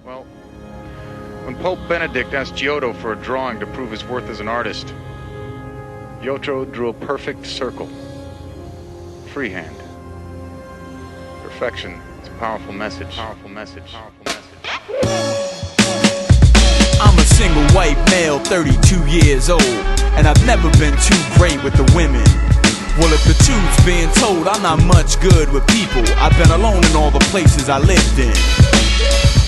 Well, when Pope Benedict asked Giotto for a drawing to prove his worth as an artist, Giotto drew a perfect circle. Freehand. Perfection. It's a powerful message. Powerful message. Powerful message. I'm a single white male, 32 years old, and I've never been too great with the women. Well, if the truth's being told, I'm not much good with people. I've been alone in all the places I lived in,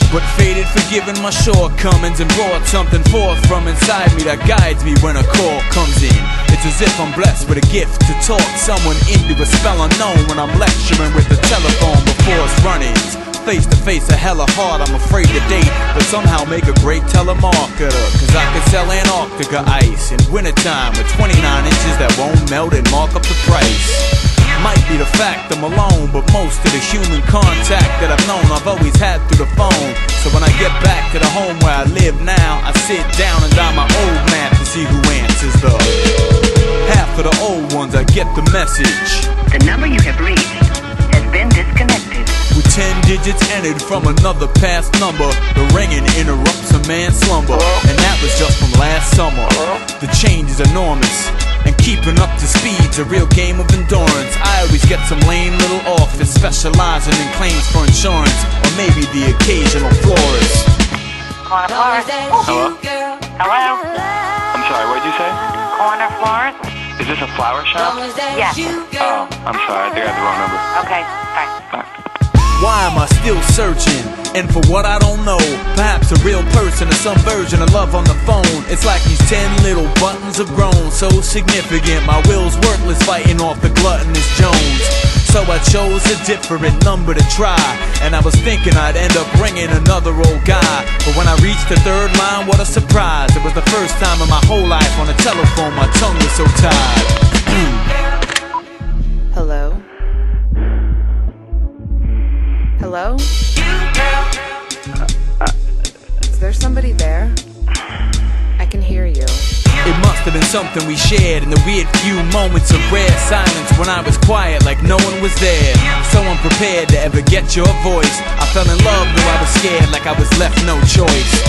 but fate had forgiven my shortcomings and brought something forth from inside me that guides me when a call comes in. It's as if I'm blessed with a gift to talk someone into a spell unknown when I'm lecturing with the telephone before it's run-ins. Face to face, a hella hard I'm afraid to date, but somehow make a great telemarketer, cause I can sell Antarctica ice in wintertime with 29 inches that won't melt and mark up the price. Might be the fact I'm alone, but most of the human contact that I've known I've always had through the phone. So when I get back to the home where I live now, I sit down and dial my old map to see who answers the half of the old ones. I get the message. The number you have reached has been disconnected. With 10 digits entered from another past number, the ringing interrupts a man's slumber, and that was just from last summer. The change is enormous, and keeping up to speed's a real game of endurance. I always get some lame little office specializing in claims for insurance, or maybe the occasional florist. Corner florist. Hello? Hello? I'm sorry, what did you say? Corner florist? Is this a flower shop? Yes. Oh, I'm sorry, I think I had the wrong number. Okay, bye. Bye. Why am I still searching? And for what I don't know, perhaps a real person or some version of love on the phone. It's like these 10 little buttons have grown so significant. My will's worthless fighting off the gluttonous Jones. So I chose a different number to try, and I was thinking I'd end up ringing another old guy. But when I reached the third line, what a surprise. It was the first time in my whole life on the telephone my tongue was so tied. Hello? Hello? Is there somebody there? I can hear you. It must have been something we shared in the weird few moments of rare silence when I was quiet like no one was there. So unprepared to ever get your voice. I fell in love though I was scared like I was left no choice.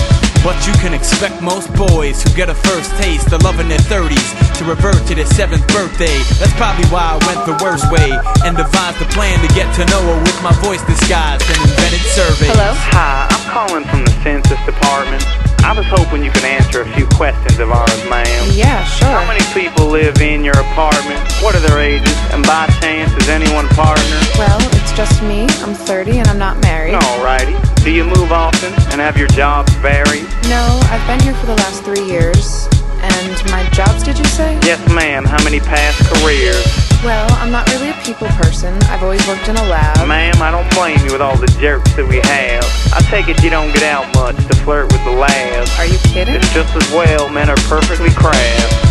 But you can expect most boys who get a first taste of love in their 30s to revert to their 7th birthday. That's probably why I went the worst way and devised a plan to get to know her with my voice disguised and invented surveys. Hello? Hi, I'm calling from the Census Department. I was hoping you could answer a few questions of ours, ma'am. Yeah, sure. How many people live in your apartment? What are their ages? And by chance, is anyone a partner? Well, it's just me. I'm 30 and I'm not married. Alrighty. Do you move often? And have your jobs varied? No, I've been here for the last 3 years. And my jobs, did you say? Yes, ma'am. How many past careers? Well, I'm not really a people person. I've always worked in a lab. Ma'am, I don't blame you with all the jerks that we have. I take it you don't get out much to flirt with the lads. Are you kidding? It's just as well men are perfectly craft.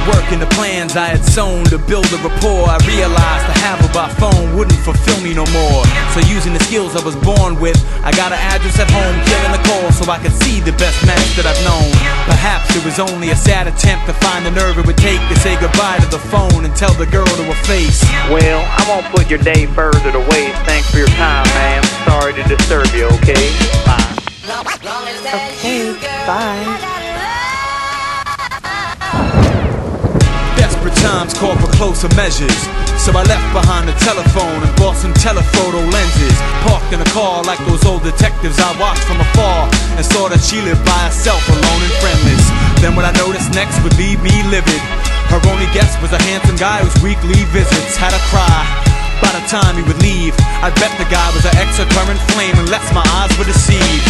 Working the plans I had sown to build a rapport, I realized to have her by phone wouldn't fulfill me no more. So using the skills I was born with, I got an address at home, killing the call so I could see the best match that I've known. Perhaps it was only a sad attempt to find the nerve it would take to say goodbye to the phone and tell the girl to her face. Well, I won't put your day further to waste. Thanks for your time, ma'am. Sorry to disturb you, okay? Bye. Okay, bye. Desperate times call for closer measures, so I left behind the telephone and bought some telephoto lenses. Parked in a car like those old detectives I watched from afar, and saw that she lived by herself, alone and friendless. Then what I noticed next would leave me livid. Her only guest was a handsome guy whose weekly visits had her cry. By the time he would leave, I bet the guy was an ex or current flame, unless my eyes were deceived.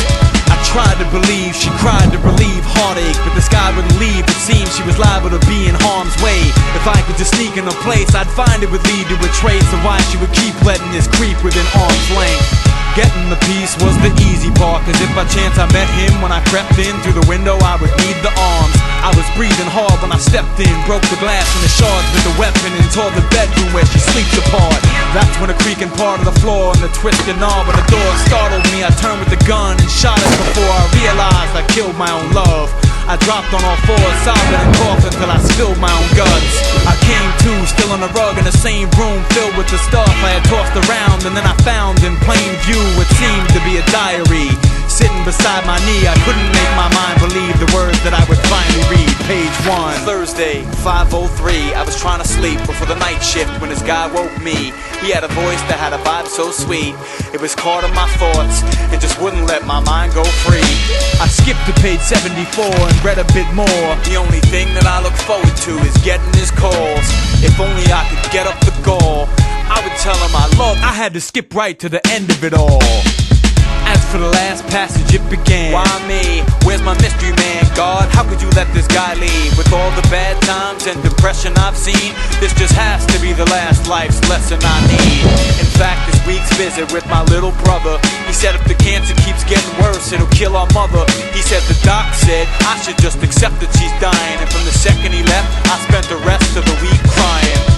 I tried to believe, she cried to relieve heartache, but this guy wouldn't leave. It seemed she was liable to be in harm's way. If I could just sneak in a place, I'd find it would lead to a trace of why she would keep letting this creep within arm's length. Getting the peace was the easy part, cause if by chance I met him when I crept in through the window, I would need the arms. I was breathing hard when I stepped in, broke the glass from the shards with the weapon, and tore the bedroom where she sleeps apart. That's when the creaking part of the floor and the twisted knob on the door startled me. I turned with the gun and shot it before I realized I killed my own love. I dropped on all fours, sobbing and coughing till I spilled my own guts. I came to, still on the rug in the same room filled with the stuff I had tossed around, and then I found in plain view what seemed to be a diary, sitting written beside my knee. I couldn't make my mind believe the words that I would finally read. Page 1. Thursday, 5:03. I was trying to sleep before the night shift when this guy woke me. He had a voice that had a vibe so sweet. It was caught in my thoughts and just wouldn't let my mind go free. I skipped to page 74 and read a bit more. The only thing that I look forward to is getting his calls. If only I could get up the gall, I would tell him I love. I had to skip right to the end of it all. As for the last passage, it began. Why me? Where's my mystery man? God, how could you let this guy leave? With all the bad times and depression I've seen, this just has to be the last life's lesson I need. In fact, this week's visit with my little brother, he said if the cancer keeps getting worse, it'll kill our mother. He said the doc said I should just accept that she's dying. And from the second he left, I spent the rest of the week crying.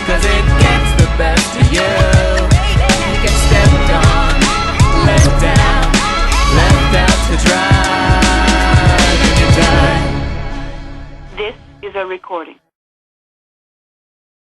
Cause it gets the best of you. You get stepped on, let down, left out to dry, and you die. This is a recording.